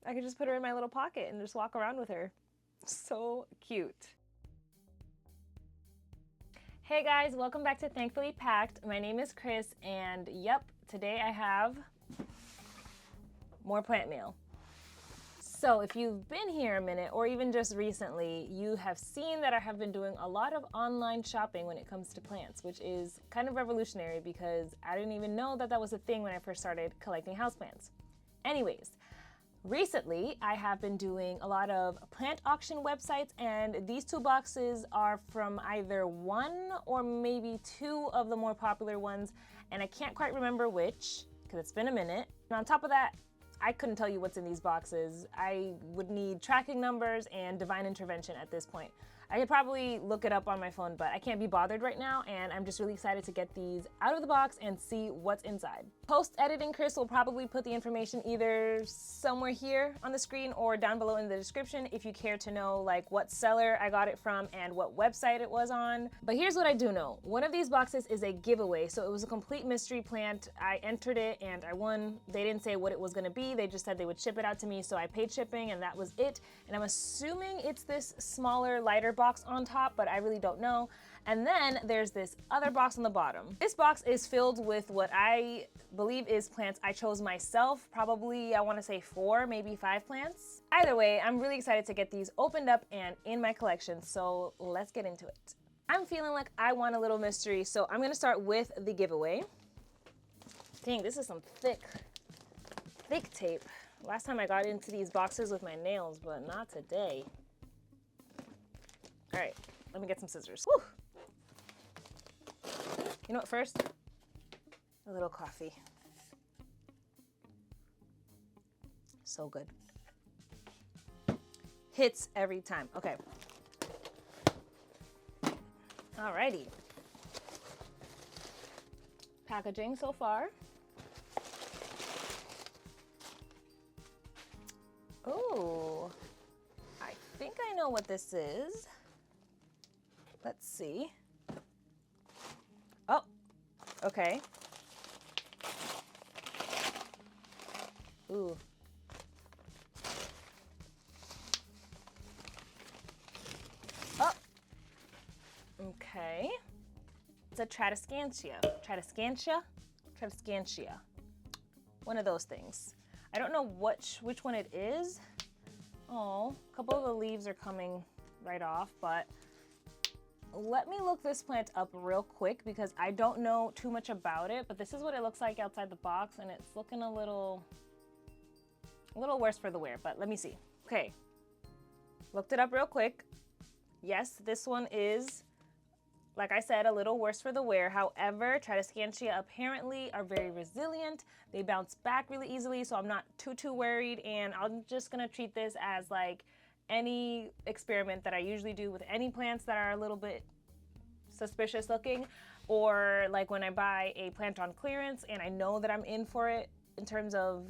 I could just put her in my little pocket and just walk around with her. So cute. Hey guys, welcome back to Thankfully Packed. My name is Chris, and yep, today I have more plant mail. So if you've been here a minute, or even just recently, you have seen that I have been doing a lot of online shopping when it comes to plants, which is kind of revolutionary because I didn't even know that that was a thing when I first started collecting houseplants. Anyways, recently I have been doing a lot of plant auction websites, and these two boxes are from either one or maybe two of the more popular ones, and I can't quite remember which because it's been a minute. And on top of that, I couldn't tell you what's in these boxes. I would need tracking numbers and divine intervention at this point. I could probably look it up on my phone, but I can't be bothered right now, and I'm just really excited to get these out of the box and see what's inside. Post-editing, Chris will probably put the information either somewhere here on the screen or down below in the description if you care to know like what seller I got it from and what website it was on. But here's what I do know. One of these boxes is a giveaway, so it was a complete mystery plant. I entered it and I won. They didn't say what it was gonna be. They just said they would ship it out to me, so I paid shipping and that was it. And I'm assuming it's this smaller, lighter box on top, but I really don't know. And then there's this other box on the bottom. This box is filled with what I believe is plants I chose myself. Probably, I wanna say 4, maybe 5 plants. Either way, I'm really excited to get these opened up and in my collection, so let's get into it. I'm feeling like I want a little mystery, so I'm gonna start with the giveaway. Dang, this is some thick tape. Last time I got into these boxes with my nails, but not today. All right, let me get some scissors. Whew. You know what, first, a little coffee. So good. Hits every time. Okay. Alrighty. Packaging so far. Oh, I think I know what this is. Let's see. Oh, okay. Ooh. Oh, okay. It's a Tradescantia. Tradescantia. One of those things. I don't know which one it is. Oh, a couple of the leaves are coming right off, but let me look this plant up real quick because I don't know too much about it, but this is what it looks like outside the box, and it's looking a little worse for the wear, but let me see. Okay, looked it up real quick. Yes, this one is, like I said, a little worse for the wear. However, Tradescantia apparently are very resilient. They bounce back really easily, so I'm not too worried, and I'm just gonna treat this as like any experiment that I usually do with any plants that are a little bit suspicious looking, or like when I buy a plant on clearance and I know that I'm in for it in terms of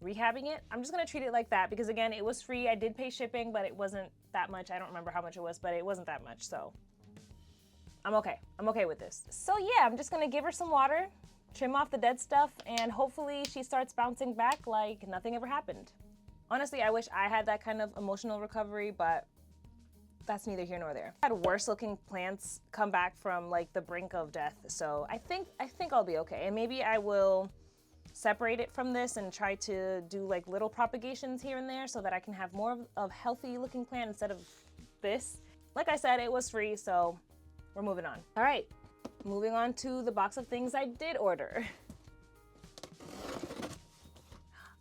rehabbing it. I'm just gonna treat it like that because again, it was free. I did pay shipping, but it wasn't that much. I don't remember how much it was, but it wasn't that much, so I'm okay. I'm okay with this. So yeah, I'm just gonna give her some water, trim off the dead stuff, and hopefully she starts bouncing back like nothing ever happened. Honestly, I wish I had that kind of emotional recovery, but that's neither here nor there. I had worse looking plants come back from like the brink of death, so I think I'll be okay. And maybe I will separate it from this and try to do like little propagations here and there so that I can have more of healthy looking plant instead of this. Like I said, it was free, so we're moving on. All right, moving on to the box of things I did order.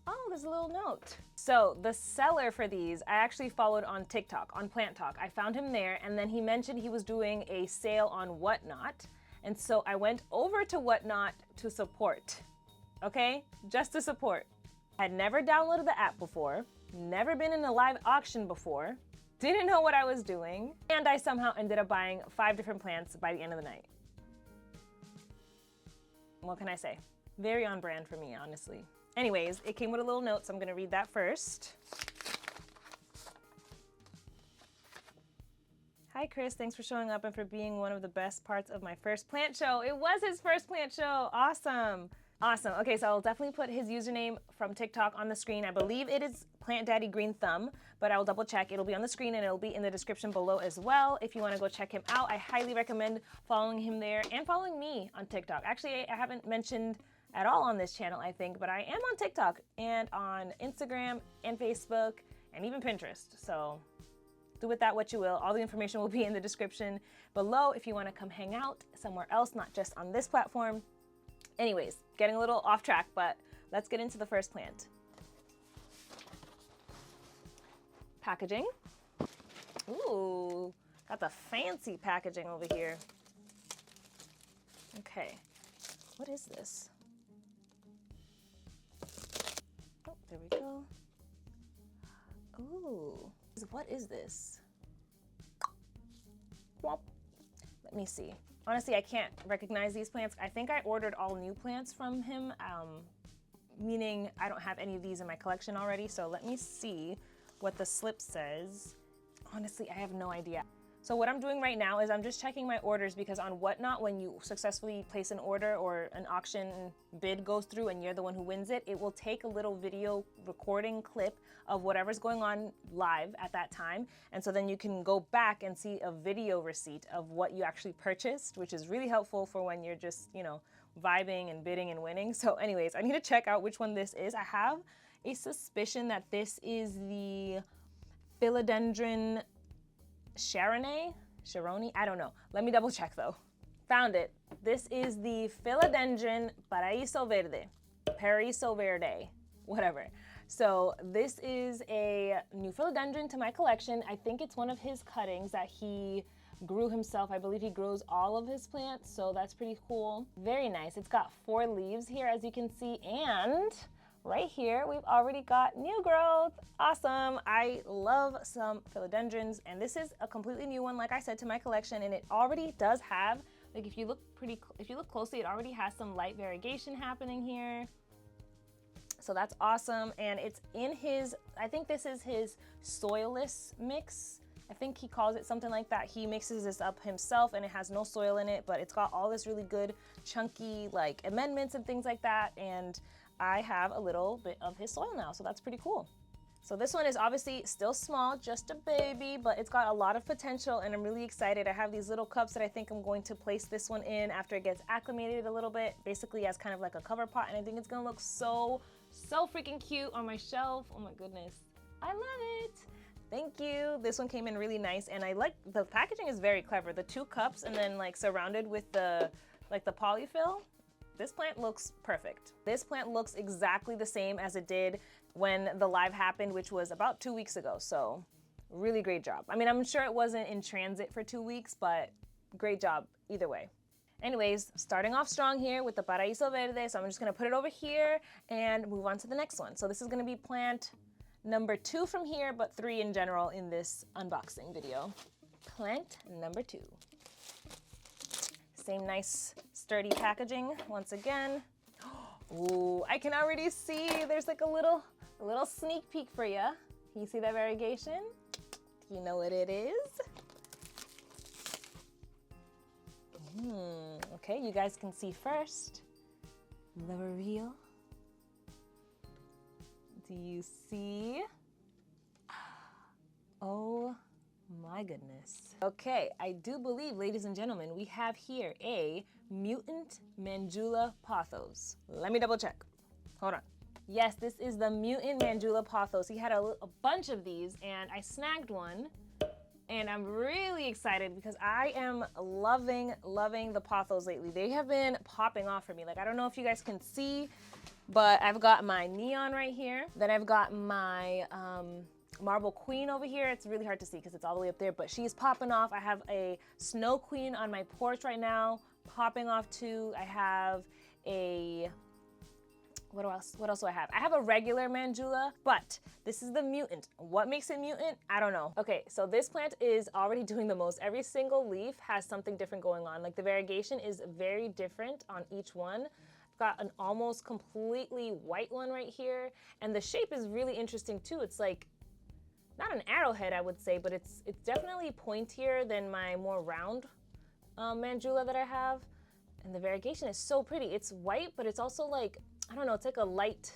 Oh, there's a little note. So the seller for these, I actually followed on TikTok, on Plant Talk. I found him there, and then he mentioned he was doing a sale on Whatnot. And so I went over to Whatnot to support, okay? Just to support. I had never downloaded the app before, never been in a live auction before, didn't know what I was doing, and I somehow ended up buying 5 different plants by the end of the night. What can I say? Very on brand for me, honestly. Anyways, it came with a little note, so I'm gonna read that first. Hi Chris, thanks for showing up and for being one of the best parts of my first plant show. It was his first plant show, awesome. Awesome, okay, so I'll definitely put his username from TikTok on the screen. I believe it is Plant Daddy Green Thumb, but I'll double check. It'll be on the screen and it'll be in the description below as well. If you want to go check him out, I highly recommend following him there and following me on TikTok. Actually, I haven't mentioned at all on this channel, I think, but I am on TikTok and on Instagram and Facebook and even Pinterest. So do with that what you will. All the information will be in the description below if you want to come hang out somewhere else, not just on this platform. Anyways, getting a little off track, but let's get into the first plant. Packaging. Ooh, got the fancy packaging over here. Okay, what is this? Oh, there we go. Ooh, what is this? Well, let me see. Honestly, I can't recognize these plants. I think I ordered all new plants from him, meaning I don't have any of these in my collection already. So let me see what the slip says. Honestly, I have no idea. So what I'm doing right now is I'm just checking my orders, because on Whatnot, when you successfully place an order or an auction bid goes through and you're the one who wins it, it will take a little video recording clip of whatever's going on live at that time. And so then you can go back and see a video receipt of what you actually purchased, which is really helpful for when you're just, you know, vibing and bidding and winning. So anyways, I need to check out which one this is. I have a suspicion that this is the Philodendron Sharoniae, I don't know. Let me double check though. Found it. This is the Philodendron Paraiso Verde, whatever. So this is a new philodendron to my collection. I think it's one of his cuttings that he grew himself. I believe he grows all of his plants, so that's pretty cool. Very nice. It's got 4 leaves here, as you can see, and right here, we've already got new growth. Awesome. I love some philodendrons, and this is a completely new one, like I said, to my collection, and it already does have, like, if you look closely, it already has some light variegation happening here. So that's awesome. And it's in his, I think this is his soilless mix. I think he calls it something like that. He mixes this up himself and it has no soil in it, but it's got all this really good chunky like amendments and things like that. And I have a little bit of his soil now, so that's pretty cool. So this one is obviously still small, just a baby, but it's got a lot of potential and I'm really excited. I have these little cups that I think I'm going to place this one in after it gets acclimated a little bit, basically as kind of like a cover pot, and I think it's gonna look so freaking cute on my shelf. Oh my goodness, I love it. Thank you. This one came in really nice, and I like the packaging is very clever. The 2 cups and then like surrounded with the polyfill. This plant looks perfect. This plant looks exactly the same as it did when the live happened, which was about 2 weeks ago. So really great job. I mean, I'm sure it wasn't in transit for 2 weeks, but great job either way. Anyways, starting off strong here with the Paraiso Verde. So I'm just gonna put it over here and move on to the next one. So this is gonna be plant number 2 from here, but 3 in general in this unboxing video. Plant number 2. Same nice sturdy packaging once again. Ooh, I can already see there's like a little sneak peek for you. Can you see that variegation? Do you know what it is? Okay, you guys can see first the reveal. Do you see? Oh my goodness. Okay, I do believe, ladies and gentlemen, we have here a Mutant Manjula Pothos. Let me double check. Hold on. Yes, this is the Mutant Manjula Pothos. He had a bunch of these and I snagged one. And I'm really excited because I am loving the Pothos lately. They have been popping off for me. Like, I don't know if you guys can see, but I've got my neon right here. Then I've got my marble queen over here. It's really hard to see because it's all the way up there, but she's popping off. I have a snow queen on my porch right now, popping off too. I have a, what else do I have? I have a regular Manjula, but this is the Mutant. What makes it mutant? I don't know. Okay, so this plant is already doing the most. Every single leaf has something different going on. Like the variegation is very different on each one. I've got an almost completely white one right here, and the shape is really interesting too. It's like, not an arrowhead, I would say, but it's definitely pointier than my more round Manjula that I have. And the variegation is so pretty. It's white, but it's also like, I don't know, it's like a light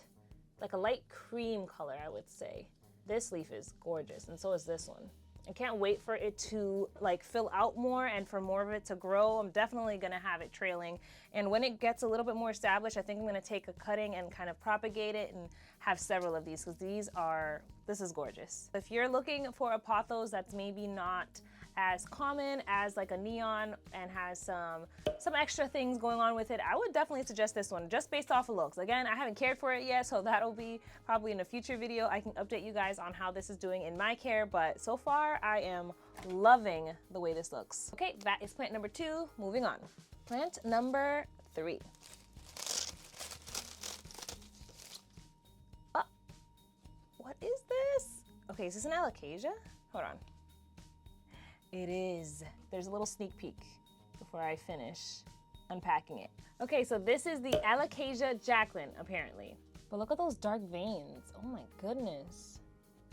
cream color, I would say. This leaf is gorgeous, and so is this one. I can't wait for it to like fill out more and for more of it to grow. I'm definitely gonna have it trailing. And when it gets a little bit more established, I think I'm gonna take a cutting and kind of propagate it and have several of these, because this is gorgeous. If you're looking for a pothos that's maybe not as common as like a neon and has some extra things going on with it, I would definitely suggest this one just based off of looks. Again, I haven't cared for it yet, so that'll be probably in a future video. I can update you guys on how this is doing in my care, but so far I am loving the way this looks. Okay, that is plant number 2. Moving on. Plant number 3. What is this? Okay, is this an Alocasia? Hold on. It is. There's a little sneak peek before I finish unpacking it. Okay, so this is the Alocasia Jacklyn, apparently. But look at those dark veins. Oh my goodness.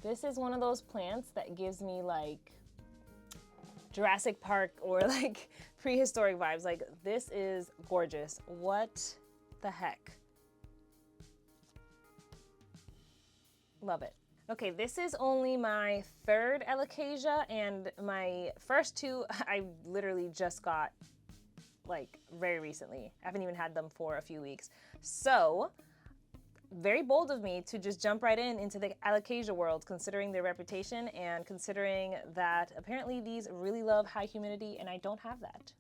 This is one of those plants that gives me like Jurassic Park or like prehistoric vibes. Like, this is gorgeous. What the heck? Love it. Okay, this is only my 3rd Alocasia, and my first 2 I literally just got like very recently. I haven't even had them for a few weeks. So very bold of me to just jump right into the Alocasia world, considering their reputation and considering that apparently these really love high humidity, and I don't have that.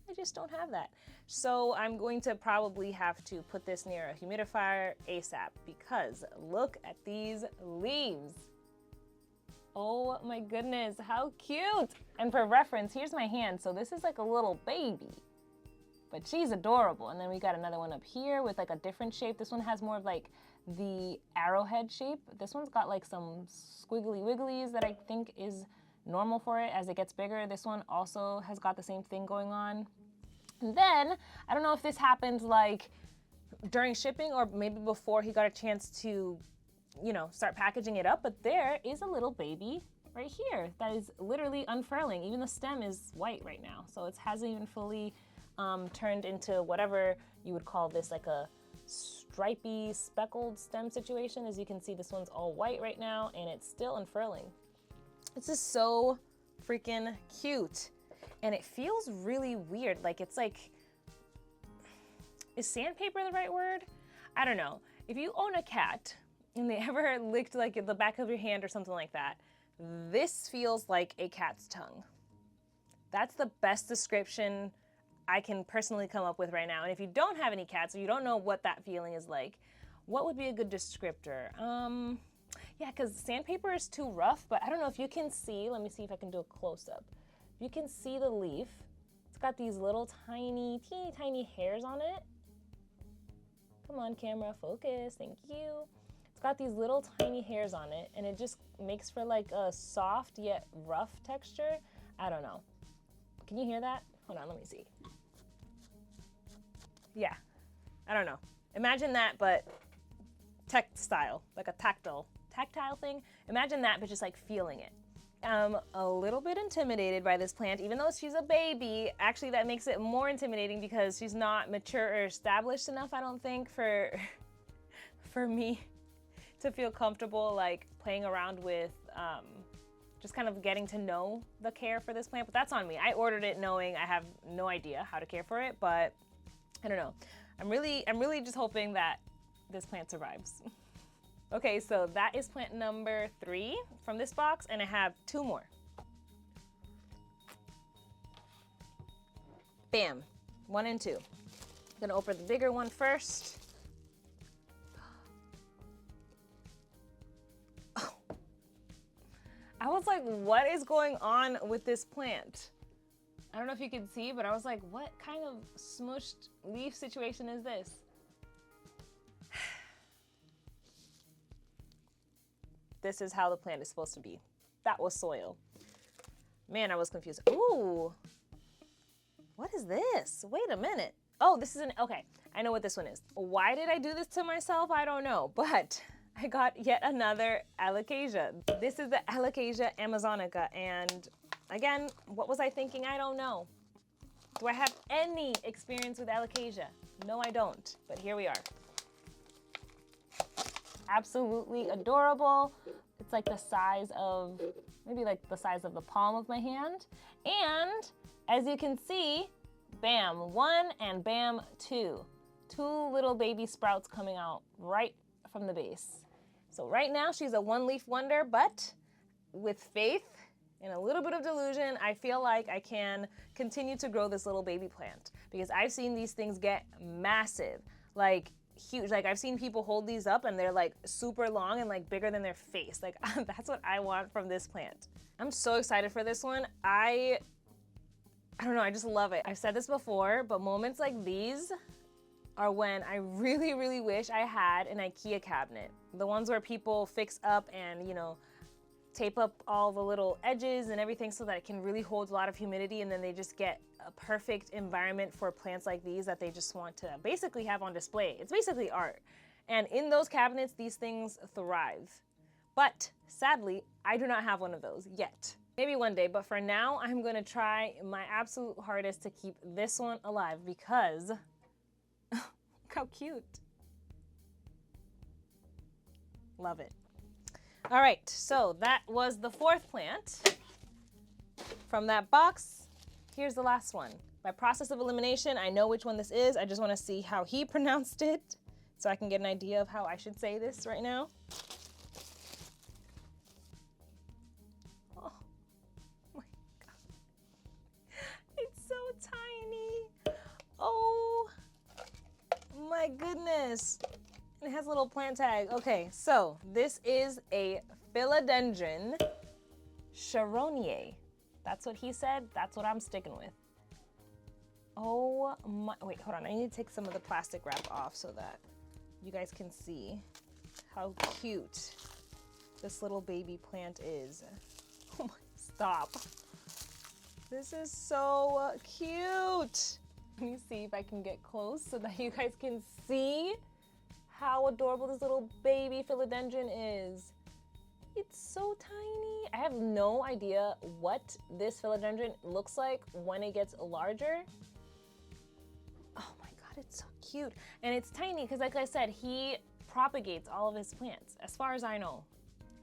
I just don't have that. So I'm going to probably have to put this near a humidifier ASAP, because look at these leaves. Oh my goodness, how cute. And for reference, here's my hand. So this is like a little baby, but she's adorable. And then we got another one up here with like a different shape. This one has more of like the arrowhead shape. This one's got like some squiggly-wigglies that I think is normal for it as it gets bigger. This one also has got the same thing going on. And then, I don't know if this happens like during shipping or maybe before he got a chance to, you know, start packaging it up, but there is a little baby right here that is literally unfurling. Even the stem is white right now, so it hasn't even fully turned into whatever you would call this, like a stripy speckled stem situation. As you can see, this one's all white right now and it's still unfurling. This is so freaking cute. And it feels really weird. Like, it's like, is sandpaper the right word? I don't know. If you own a cat and they ever licked like the back of your hand or something like that, this feels like a cat's tongue. That's the best description I can personally come up with right now. And if you don't have any cats or you don't know what that feeling is like, what would be a good descriptor? Yeah, because sandpaper is too rough, but I don't know if you can see. Let me see if I can do a close-up. If you can see the leaf, it's got these little tiny, teeny tiny hairs on it. Come on, camera, focus, thank you. It's got these little tiny hairs on it, and it just makes for like a soft yet rough texture. I don't know. Can you hear that? Hold on, let me see. Yeah, I don't know. Imagine that, but textile, like a tactile thing. Imagine that, but just like feeling it. I'm a little bit intimidated by this plant, even though she's a baby. Actually, that makes it more intimidating because she's not mature or established enough, I don't think, for me to feel comfortable like playing around with just kind of getting to know the care for this plant. But that's on me. I ordered it knowing I have no idea how to care for it, but I don't know. I'm really just hoping that this plant survives. Okay, so that is plant number 3 from this box, and I have 2 more. Bam, 1 and 2. I'm gonna open the bigger one first. Oh. I was like, what is going on with this plant? I don't know if you can see, but I was like, what kind of smushed leaf situation is this? This is how the plant is supposed to be. That was soil. Man, I was confused. Ooh, what is this? Wait a minute. Oh, this is okay, I know what this one is. Why did I do this to myself? I don't know, but I got yet another Alocasia. This is the Alocasia amazonica, and again, what was I thinking? I don't know. Do I have any experience with Alocasia? No, I don't, but here we are. Absolutely adorable. It's It's like the size of, maybe like the size of the palm of my hand. And as you can see, bam, 1 and bam, 2. 2 little baby sprouts coming out right from the base. So right now she's a one-leaf wonder, but with faith and a little bit of delusion, I feel like I can continue to grow this little baby plant because I've seen these things get massive, like huge. Like I've seen people hold these up and they're like super long and like bigger than their face. Like that's what I want from this plant. I'm so excited for this one. I don't know, I just love it. I've said this before, but moments like these are when I really, really wish I had an IKEA cabinet. The ones where people fix up and, you know, tape up all the little edges and everything so that it can really hold a lot of humidity, and then they just get a perfect environment for plants like these that they just want to basically have on display. It's basically art. And in those cabinets, these things thrive. But sadly, I do not have one of those yet. Maybe one day, but for now, I'm gonna try my absolute hardest to keep this one alive because look how cute. Love it. All right, so that was the 4th plant from that box. Here's the last one. By process of elimination, I know which one this is. I just want to see how he pronounced it so I can get an idea of how I should say this right now. Oh my God. It's so tiny. Oh my goodness. It has a little plant tag. Okay, so this is a Philodendron Sharoniae. That's what he said. That's what I'm sticking with. Oh my, wait, hold on. I need to take some of the plastic wrap off so that you guys can see how cute this little baby plant is. Oh my, stop. This is so cute. Let me see if I can get close so that you guys can see how adorable this little baby philodendron is. It's so tiny. I have no idea what this philodendron looks like when it gets larger. Oh my God, it's so cute. And it's tiny because, like I said, he propagates all of his plants, as far as I know.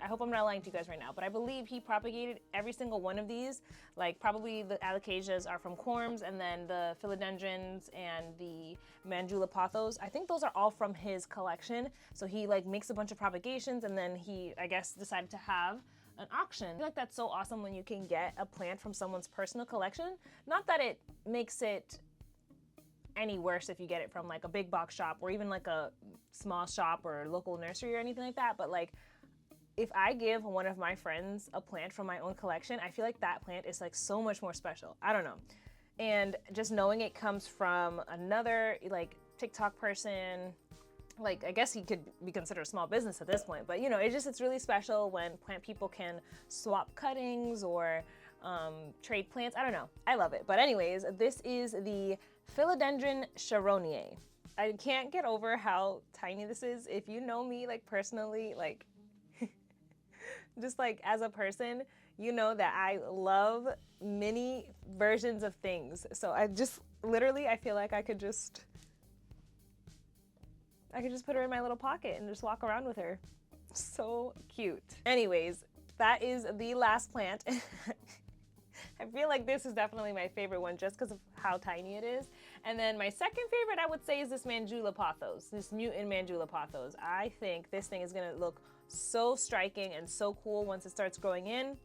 I hope I'm not lying to you guys right now, but I believe he propagated every single one of these. Like probably the Alocasias are from corms, and then the philodendrons and the Manjula Pothos, I think those are all from his collection. So he like makes a bunch of propagations, and then he, I guess, decided to have an auction. I feel like that's so awesome when you can get a plant from someone's personal collection. Not that it makes it any worse if you get it from like a big box shop or even like a small shop or local nursery or anything like that, but like if I give one of my friends a plant from my own collection, I feel like that plant is like so much more special. I don't know. And just knowing it comes from another like TikTok person, like I guess he could be considered a small business at this point, but you know, it's really special when plant people can swap cuttings or trade plants. I don't know. I love it. But anyways, this is the Philodendron Sharoniae. I can't get over how tiny this is. If you know me like personally, like just like as a person, you know that I love mini versions of things. So I just literally, I feel like I could just put her in my little pocket and just walk around with her. So cute. Anyways, that is the last plant. I feel like this is definitely my favorite one just because of how tiny it is. And then my second favorite, I would say, is this Manjula Pothos, this Mutant Manjula Pothos. I think this thing is gonna look so striking and so cool once it starts growing in.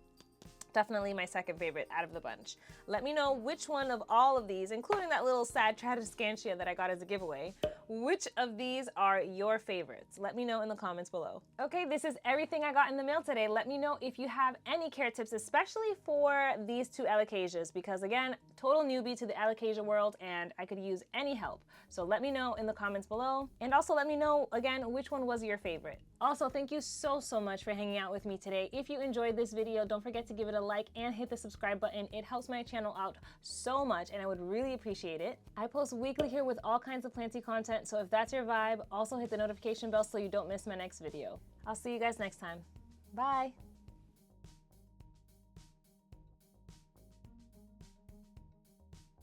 Definitely my second favorite out of the bunch. Let me know which one of all of these, including that little sad Tradescantia that I got as a giveaway, which of these are your favorites? Let me know in the comments below. Okay, this is everything I got in the mail today. Let me know if you have any care tips, especially for these 2 Alocasias, because again, total newbie to the Alocasia world and I could use any help. So let me know in the comments below. And also let me know again, which one was your favorite. Also, thank you so much for hanging out with me today. If you enjoyed this video, don't forget to give it a like and hit the subscribe button. It helps my channel out so much and I would really appreciate it. I post weekly here with all kinds of planty content, so if that's your vibe, also hit the notification bell so you don't miss my next video. I'll see you guys next time. Bye.